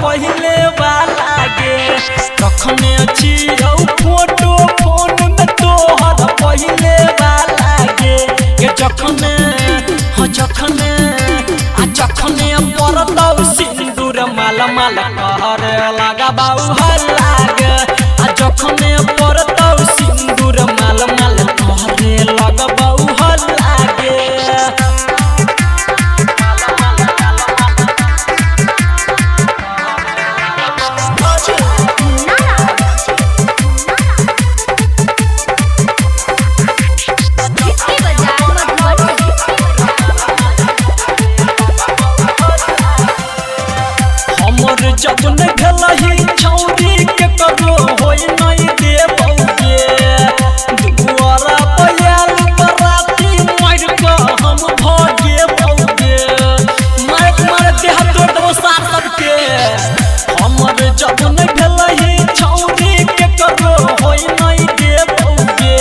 पहले वाला गे रखने अच्छी फोटो फोन में तोहर पहले वाला गे जखने जखने परतौ सिंदूर माल माल कहरे लगा बाऊ हल्ला गे जखने परतौ सिंदूर माल माल कहरे लगा बाऊ हल्ला गे जब नहीं भेलही छौरी के करो होई नहीं देबौगे दुआरा पयाल बराती मार के हम भागे बौगे मार देह तोड़ दो सार सबके हमर जब नहीं भेलही छौरी के करो होई नहीं देबौगे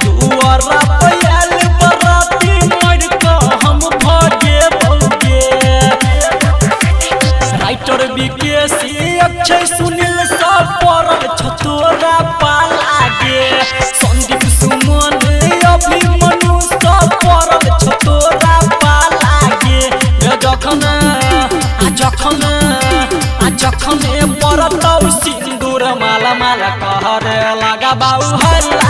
दुआरा पयाल बराती मार के हम भागे बौगे राइटर विकेसी अक्षय सुनील सब पड़ल छतोरा पाला गे संदीप सुमन अभिमन्यु सब पड़ल छतोरा पाला गे जखने पड़तौ सिंदूर माला माला कहरे लगा बाऊ हल्ला